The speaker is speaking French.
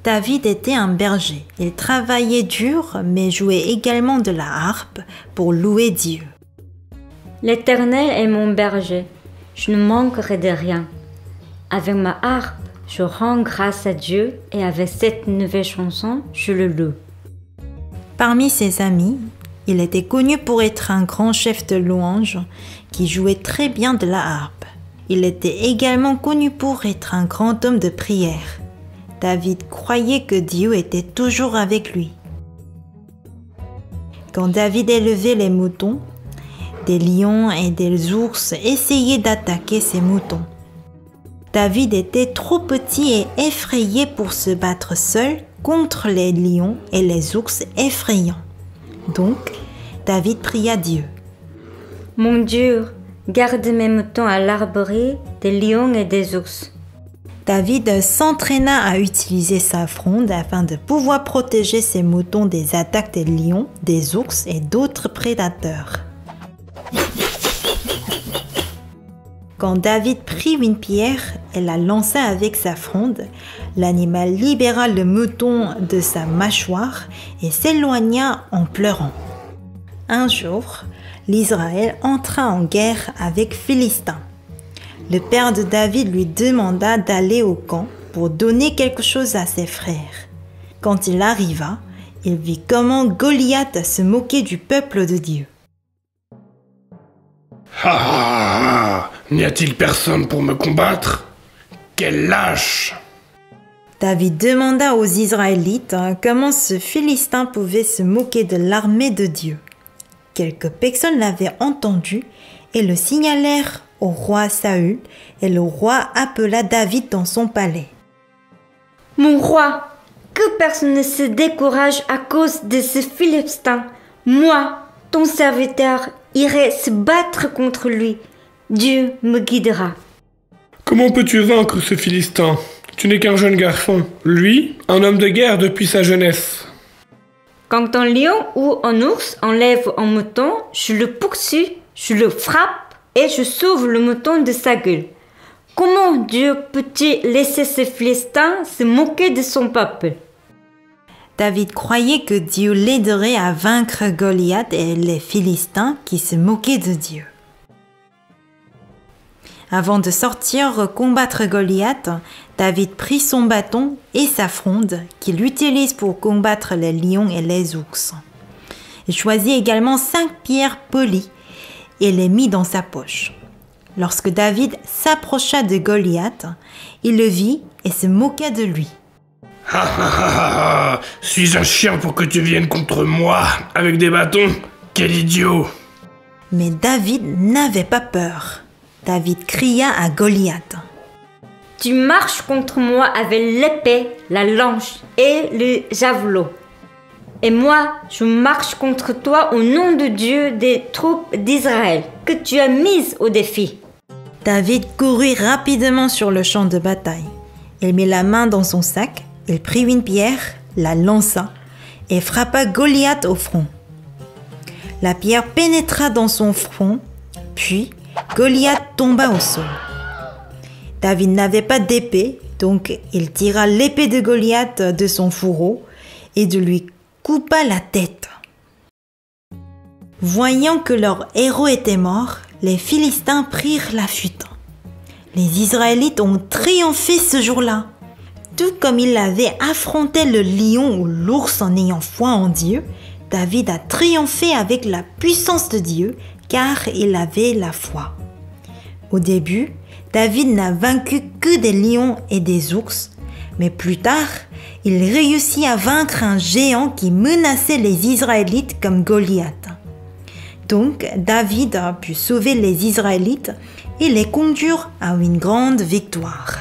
David était un berger. Il travaillait dur, mais jouait également de la harpe pour louer Dieu. L'Éternel est mon berger, je ne manquerai de rien. Avec ma harpe, je rends grâce à Dieu et avec cette nouvelle chanson, je le loue. Parmi ses amis, il était connu pour être un grand chef de louange qui jouait très bien de la harpe. Il était également connu pour être un grand homme de prière. David croyait que Dieu était toujours avec lui. Quand David élevait les moutons, des lions et des ours essayaient d'attaquer ces moutons. David était trop petit et effrayé pour se battre seul contre les lions et les ours effrayants. Donc, David pria Dieu. « Mon Dieu, garde mes moutons à l'abri des lions et des ours. » David s'entraîna à utiliser sa fronde afin de pouvoir protéger ses moutons des attaques des lions, des ours et d'autres prédateurs. Quand David prit une pierre et la lança avec sa fronde, l'animal libéra le mouton de sa mâchoire et s'éloigna en pleurant. Un jour, l'Israël entra en guerre avec Philistins. Le père de David lui demanda d'aller au camp pour donner quelque chose à ses frères. Quand il arriva, il vit comment Goliath se moquait du peuple de Dieu. Ah, n'y a-t-il personne pour me combattre? Quel lâche! David demanda aux Israélites comment ce Philistin pouvait se moquer de l'armée de Dieu. Quelques personnes l'avaient entendu et le signalèrent au roi Saül, et le roi appela David dans son palais. « Mon roi, que personne ne se décourage à cause de ce Philistin. Moi, ton serviteur, irai se battre contre lui. Dieu me guidera. » Comment peux-tu vaincre ce Philistin? Tu n'es qu'un jeune garçon. Lui, un homme de guerre depuis sa jeunesse. Quand un lion ou un ours enlève un mouton, je le poursuis, je le frappe et je sauve le mouton de sa gueule. Comment Dieu peut-il laisser ce Philistin se moquer de son peuple? David croyait que Dieu l'aiderait à vaincre Goliath et les Philistins qui se moquaient de Dieu. Avant de sortir combattre Goliath, David prit son bâton et sa fronde qu'il utilise pour combattre les lions et les ours. Il choisit également 5 pierres polies et les mit dans sa poche. Lorsque David s'approcha de Goliath, il le vit et se moqua de lui. « Ha ha ha ha ha! Suis-je un chien pour que tu viennes contre moi avec des bâtons? Quel idiot! » Mais David n'avait pas peur. David cria à Goliath. « Tu marches contre moi avec l'épée, la lance et le javelot. Et moi, je marche contre toi au nom de Dieu des troupes d'Israël, que tu as mises au défi. » David courut rapidement sur le champ de bataille. Il mit la main dans son sac, il prit une pierre, la lança et frappa Goliath au front. La pierre pénétra dans son front, puis Goliath tomba au sol. David n'avait pas d'épée, donc il tira l'épée de Goliath de son fourreau et de lui coupa la tête. Voyant que leur héros était mort, les Philistins prirent la fuite. Les Israélites ont triomphé ce jour-là. Tout comme il avait affronté le lion ou l'ours en ayant foi en Dieu, David a triomphé avec la puissance de Dieu car il avait la foi. Au début, David n'a vaincu que des lions et des ours, mais plus tard, il réussit à vaincre un géant qui menaçait les Israélites comme Goliath. Donc, David a pu sauver les Israélites et les conduire à une grande victoire.